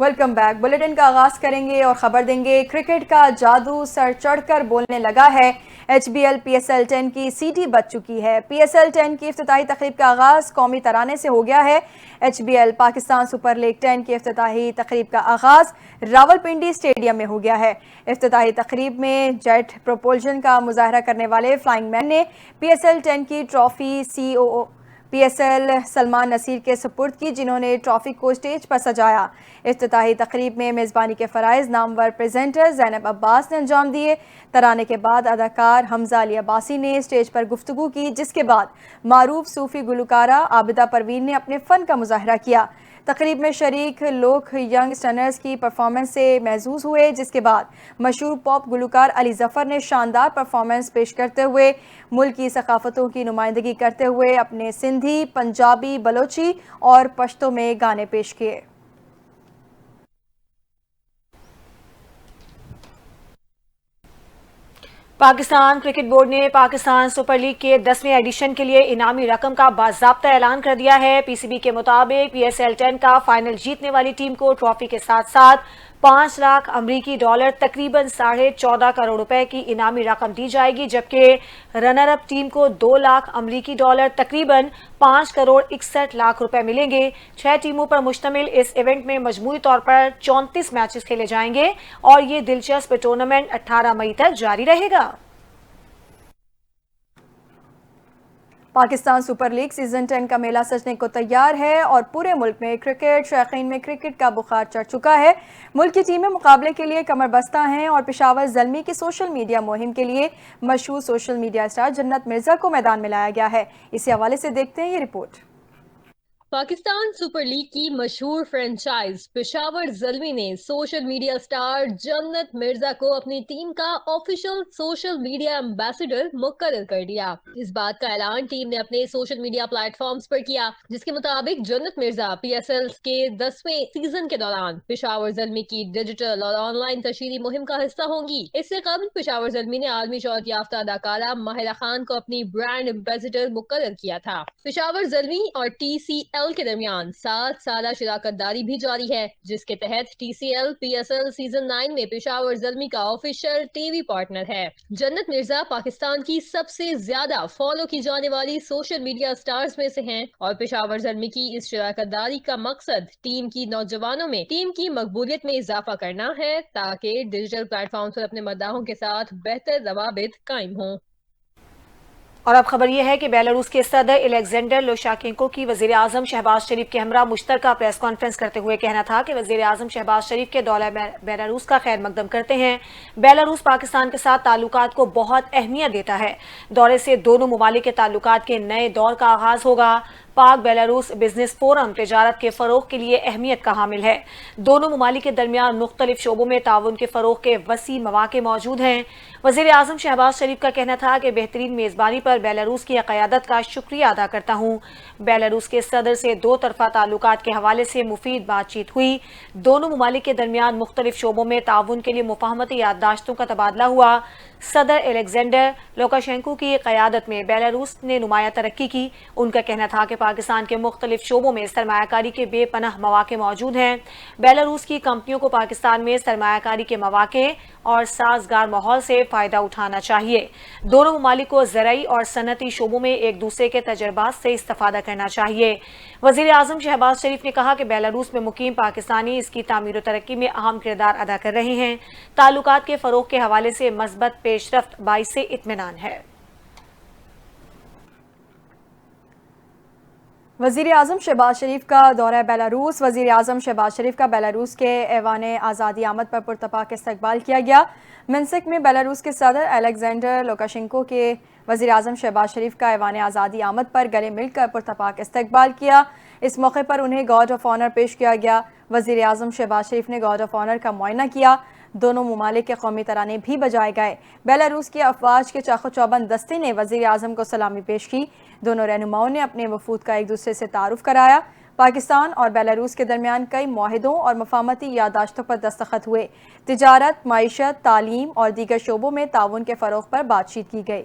Welcome back. Bulletin کا آغاز کریں گے اور خبر دیں گے کرکٹ کا جادو سر چڑھ کر بولنے لگا ہے۔ H B L P S L 10 کی سیٹی بج چکی ہے۔ پی ایس ایل 10 کی افتتاحی تقریب کا آغاز قومی ترانے سے ہو گیا ہے۔ H B L Pakistan super league 10 کی افتتاحی تقریب کا آغاز راولپنڈی اسٹیڈیم میں ہو گیا ہے۔ افتتاحی تقریب میں جیٹ پروپولشن کا مظاہرہ کرنے والے فلائنگ مین نے پی ایس ایل 10 کی trophy C O P S L Salman Naseer کے سپرد کی، جنہوں نے ٹرافی کو اسٹیج پر سجایا۔ افتتاحی تقریب میں میزبانی کے فرائض نامور پریزنٹر زینب عباس نے انجام دیے۔ ترانے کے بعد اداکار حمزہ علی عباسی نے اسٹیج پر گفتگو کی، جس کے بعد معروف صوفی گلوکارہ عابدہ پروین نے اپنے فن کا مظاہرہ کیا۔ تقریب میں شریک لوک ینگ سٹنرز کی پرفارمنس سے محظوظ ہوئے، جس کے بعد مشہور پاپ گلوکار علی ظفر نے شاندار پرفارمنس پیش کرتے ہوئے ملک کی ثقافتوں کی نمائندگی کرتے ہوئے اپنے سندھی، پنجابی، بلوچی اور پشتو میں گانے پیش کیے۔ پاکستان کرکٹ بورڈ نے پاکستان سپر لیگ کے 10ویں ایڈیشن کے لیے انعامی رقم کا باضابطہ اعلان کر دیا ہے۔ پی سی بی کے مطابق پی ایس ایل 10 کا فائنل جیتنے والی ٹیم کو ٹرافی کے ساتھ ساتھ 5 لاکھ امریکی ڈالر تقریباً 14.5 کروڑ روپے کی انعامی رقم دی جائے گی، جبکہ رنر اپ ٹیم کو 2 لاکھ امریکی ڈالر تقریباً 5 کروڑ 61 لاکھ روپے ملیں گے۔ 6 ٹیموں پر مشتمل اس ایونٹ میں مجموعی طور پر 34 میچز کھیلے جائیں گے اور یہ دلچسپ ٹورنامنٹ 18 مئی تک جاری رہے گا۔ پاکستان سپر لیگ سیزن 10 کا میلہ سجنے کو تیار ہے اور پورے ملک میں کرکٹ شائقین میں کرکٹ کا بخار چڑھ چکا ہے۔ ملک کی ٹیمیں مقابلے کے لیے کمر بستہ ہیں اور پشاور زلمی کی سوشل میڈیا مہم کے لیے مشہور سوشل میڈیا اسٹار جنت مرزا کو میدان میں لایا گیا ہے۔ اسی حوالے سے دیکھتے ہیں یہ رپورٹ۔ پاکستان سپر لیگ کی مشہور فرنچائز پشاور زلمی نے سوشل میڈیا سٹار جنت مرزا کو اپنی ٹیم کا آفیشل سوشل میڈیا ایمبیسڈر مقرر کر دیا۔ اس بات کا اعلان ٹیم نے اپنے سوشل میڈیا پلیٹ فارمز پر کیا، جس کے مطابق جنت مرزا پی ایس ایل کے 10ویں سیزن کے دوران پشاور زلمی کی ڈیجیٹل اور آن لائن تشہیری مہم کا حصہ ہوں گی۔ اس سے قبل پشاور زلمی نے عالمی شہرت یافتہ اداکارہ ماہرہ خان کو اپنی برانڈ ایمبیسڈر مقرر کیا تھا۔ پشاور زلمی اور ٹی سی ایل کے درمیان 7 سالہ شراکت داری بھی جاری ہے، جس کے تحت T C L P S L season 9 میں پشاور زلمی کا آفیشل ٹی وی پارٹنر ہے۔ جنت مرزا پاکستان کی سب سے زیادہ فالو کی جانے والی سوشل میڈیا سٹارز میں سے ہیں اور پشاور زلمی کی اس شراکت داری کا مقصد ٹیم کی نوجوانوں میں ٹیم کی مقبولیت میں اضافہ کرنا ہے، تاکہ ڈیجیٹل پلیٹ فارمز پر اپنے مداحوں کے ساتھ بہتر روابط قائم ہوں۔ اور اب خبر یہ ہے کہ بیلاروس کے صدر الیگزینڈر لوشاشینکو کی وزیر اعظم شہباز شریف کے ہمراہ مشترکہ پریس کانفرنس کرتے ہوئے کہنا تھا کہ وزیر اعظم شہباز شریف کے دورہ بیلاروس کا خیر مقدم کرتے ہیں۔ بیلاروس پاکستان کے ساتھ تعلقات کو بہت اہمیت دیتا ہے۔ دورے سے دونوں ممالک کے تعلقات کے نئے دور کا آغاز ہوگا۔ پاک بیلاروس بزنس فورم تجارت کے فروغ کے لیے اہمیت کا حامل ہے۔ دونوں ممالک کے درمیان مختلف شعبوں میں تعاون کے فروغ کے وسیع مواقع موجود ہیں۔ وزیر اعظم شہباز شریف کا کہنا تھا کہ بہترین میزبانی پر بیلاروس کی قیادت کا شکریہ ادا کرتا ہوں۔ بیلاروس کے صدر سے دو طرفہ تعلقات کے حوالے سے مفید بات چیت ہوئی۔ دونوں ممالک کے درمیان مختلف شعبوں میں تعاون کے لیے مفاہمتی یادداشتوں کا تبادلہ ہوا۔ صدر الیگزینڈر لوکاشینکو کی قیادت میں بیلاروس نے نمایاں ترقی کی۔ ان کا کہنا تھا کہ پاکستان کے مختلف شعبوں میں سرمایہ کاری کے بے پناہ مواقع موجود ہیں۔ بیلاروس کی کمپنیوں کو پاکستان میں سرمایہ کاری کے مواقع اور سازگار ماحول سے فائدہ اٹھانا چاہیے۔ دونوں ممالک کو زرعی اور صنعتی شعبوں میں ایک دوسرے کے تجربات سے استفادہ کرنا چاہیے۔ وزیر اعظم شہباز شریف نے کہا کہ بیلاروس میں مقیم پاکستانی اس کی تعمیر و ترقی میں اہم کردار ادا کر رہے ہیں۔ تعلقات کے فروغ کے حوالے سے مثبت پیش رفت باعث اطمینان ہے۔ وزیر اعظم شہباز شریف کا دورہ بیلاروس۔ وزیر اعظم شہباز شریف کا بیلاروس کے ایوان آزادی آمد پر پرتپاک استقبال کیا گیا۔ منسک میں بیلاروس کے صدر الیگزینڈر لوکاشینکو کے وزیر اعظم شہباز شریف کا ایوان آزادی آمد پر گلے مل کر پرتپاک استقبال کیا۔ اس موقع پر انہیں گارڈ آف آنر پیش کیا گیا۔ وزیر اعظم شہباز شریف نے گارڈ آف آنر کا معائنہ کیا۔ دونوں ممالک کے قومی ترانے بھی بجائے گئے۔ بیلاروس کی افواج کے چاق و چوبند دستے نے وزیر اعظم کو سلامی پیش کی۔ دونوں رہنماؤں نے اپنے وفود کا ایک دوسرے سے تعارف کرایا۔ پاکستان اور بیلاروس کے درمیان کئی معاہدوں اور مفاہمتی یادداشتوں پر دستخط ہوئے۔ تجارت، معیشت، تعلیم اور دیگر شعبوں میں تعاون کے فروغ پر بات چیت کی گئی۔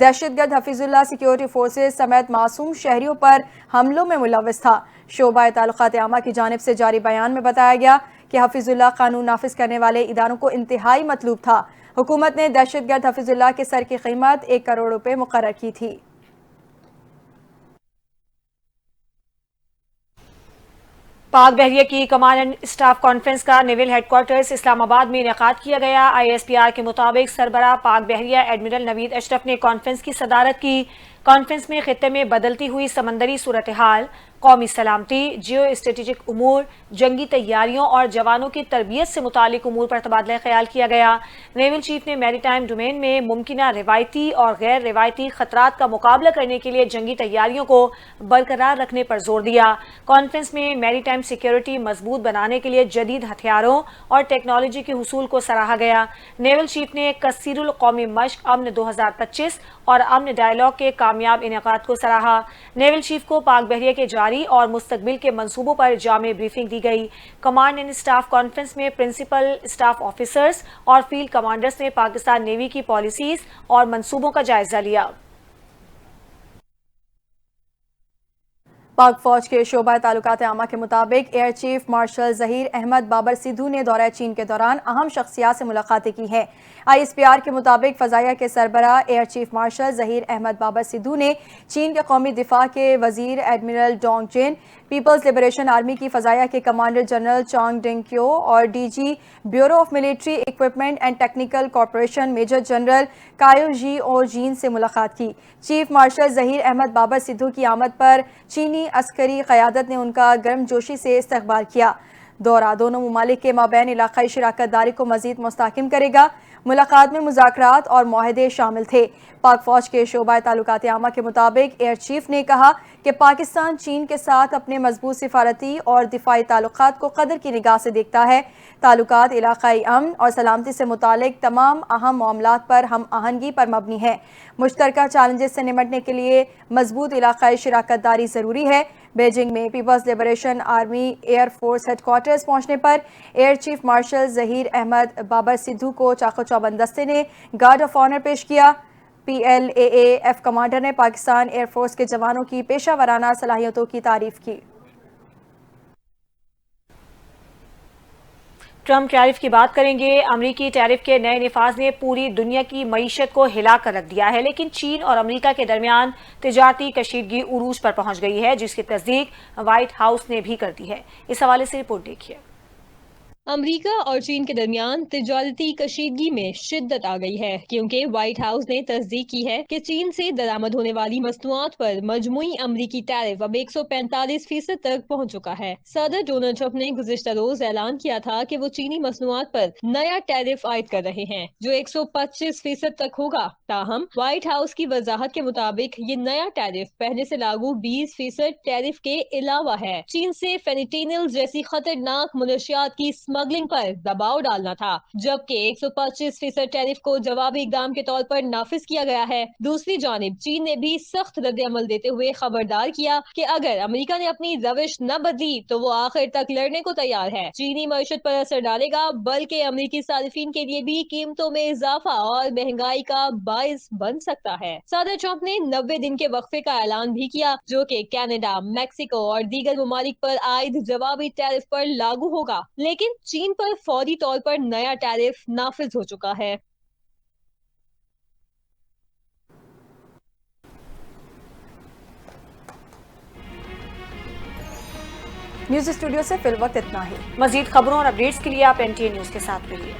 دہشت گرد حفیظ اللہ سیکیورٹی فورسز سمیت معصوم شہریوں پر حملوں میں ملوث تھا۔ شعبہ تعلقات عامہ کی جانب سے جاری بیان میں بتایا گیا کہ حفیظ اللہ قانون نافذ کرنے والے اداروں کو انتہائی مطلوب تھا۔ حکومت نے دہشت گرد حفیظ اللہ کے سر کی قیمت 1 کروڑ روپے مقرر کی تھی۔ پاک بحریہ کی کمانڈ اینڈ اسٹاف کانفرنس کا نیول ہیڈ کوارٹرز اسلام آباد میں انعقاد کیا گیا۔ ISPR کے مطابق سربراہ پاک بحریہ ایڈمرل نوید اشرف نے کانفرنس کی صدارت کی۔ کانفرنس میں خطے میں بدلتی ہوئی سمندری صورتحال، قومی سلامتی، جیو اسٹریٹجک امور، جنگی تیاریوں اور جوانوں کی تربیت سے متعلق امور پر تبادلہ خیال کیا گیا۔ نیول چیف نے میری ٹائم ڈومین میں ممکنہ روایتی اور غیر روایتی خطرات کا مقابلہ کرنے کے لیے جنگی تیاریوں کو برقرار رکھنے پر زور دیا۔ کانفرنس میں میری ٹائم سیکیورٹی مضبوط بنانے کے لیے جدید ہتھیاروں اور ٹیکنالوجی کے حصول کو سراہا گیا۔ نیول چیف نے کثیر القومی مشق امن 2025 اور امن ڈائیلاگ کے کامیاب انعقاد کو سراہا۔ نیول چیف کو پاک بحریہ کے جاری اور مستقبل کے منصوبوں پر جامع بریفنگ دی گئی۔ کمانڈ اینڈ اسٹاف کانفرنس میں پرنسپل اسٹاف آفیسرز اور فیلڈ کمانڈرز نے پاکستان نیوی کی پالیسیز اور منصوبوں کا جائزہ لیا۔ پاک فوج کے شعبہ تعلقات عامہ کے مطابق air chief marshal Zaheer Ahmed Babar Sidhu نے دورہ چین کے دوران اہم شخصیات سے ملاقاتیں کی ہیں۔ ISPR کے مطابق فضائیہ کے سربراہ air chief marshal Zaheer Ahmed Babar Sidhu نے چین کے قومی دفاع کے وزیر admiral Dong Jun, people's liberation army کی فضائیہ کے کمانڈر جنرل چانگ ڈنگ کیو اور DG bureau of military equipment and technical corporation major general کائیو جی او جین سے ملاقات کی۔ چیف مارشل ظہیر احمد بابر سدھو کی آمد پر چینی عسکری قیادت نے ان کا گرم جوشی سے استقبال کیا۔ دورہ دونوں ممالک کے مابین علاقائی شراکت داری کو مزید مستحکم کرے گا۔ ملاقات میں مذاکرات اور معاہدے شامل تھے۔ پاک فوج کے شعبہ تعلقات عامہ کے مطابق ایئر چیف نے کہا کہ پاکستان چین کے ساتھ اپنے مضبوط سفارتی اور دفاعی تعلقات کو قدر کی نگاہ سے دیکھتا ہے۔ تعلقات علاقائی امن اور سلامتی سے متعلق تمام اہم معاملات پر ہم آہنگی پر مبنی ہیں۔ مشترکہ چیلنجز سے نمٹنے کے لیے مضبوط علاقائی شراکت داری ضروری ہے۔ بیجنگ میں People's liberation Army Air Force headquarters پہنچنے پر air chief marshal Zaheer Ahmed Babar Sidhu کو چاق و چوبند دستے نے گارڈ آف آنر پیش کیا۔ PLAAF کمانڈر نے پاکستان ایئر فورس کے جوانوں کی پیشہ ورانہ صلاحیتوں کی تعریف کی۔ ٹرمپ ٹیرف کی بات کریں گے۔ امریکی ٹیرف کے نئے نفاذ نے پوری دنیا کی معیشت کو ہلا کر رکھ دیا ہے، لیکن چین اور امریکہ کے درمیان تجارتی کشیدگی عروج پر پہنچ گئی ہے، جس کی تصدیق وائٹ ہاؤس نے بھی کر دی ہے۔ اس حوالے سے رپورٹ دیکھیے۔ امریکہ اور چین کے درمیان تجارتی کشیدگی میں شدت آ گئی ہے، کیونکہ وائٹ ہاؤس نے تصدیق کی ہے کہ چین سے درآمد ہونے والی مصنوعات پر مجموعی امریکی ٹیرف اب 145% تک پہنچ چکا ہے۔ صدر ڈونلڈ ٹرمپ نے گزشتہ روز اعلان کیا تھا کہ وہ چینی مصنوعات پر نیا ٹیرف عائد کر رہے ہیں، جو 125% تک ہوگا۔ تاہم وائٹ ہاؤس کی وضاحت کے مطابق یہ نیا ٹیرف پہلے سے لاگو 20% ٹیرف کے علاوہ ہے۔ چین سے فینٹینل جیسی خطرناک منشیات کی اسمگلنگ پر دباؤ ڈالنا تھا، جبکہ 125% ٹیرف کو جوابی اقدام کے طور پر نافذ کیا گیا ہے۔ دوسری جانب چین نے بھی سخت رد عمل دیتے ہوئے خبردار کیا کہ اگر امریکہ نے اپنی روش نہ بدلی تو وہ آخر تک لڑنے کو تیار ہے۔ چینی معیشت پر اثر ڈالے گا، بلکہ امریکی صارفین کے لیے بھی قیمتوں میں اضافہ اور مہنگائی کا باعث بن سکتا ہے۔ صدر ٹرمپ نے 90 دن کے وقفے کا اعلان بھی کیا، جو کہ کینیڈا، میکسیکو اور دیگر ممالک پر عائد جوابی ٹیرف پر لاگو ہوگا، لیکن چین پر فوری طور پر نیا ٹیرف نافذ ہو چکا ہے۔ نیوز اسٹوڈیو سے فی الوقت اتنا ہی۔ مزید خبروں اور اپڈیٹس کے لیے آپ NTA نیوز کے ساتھ رہیے۔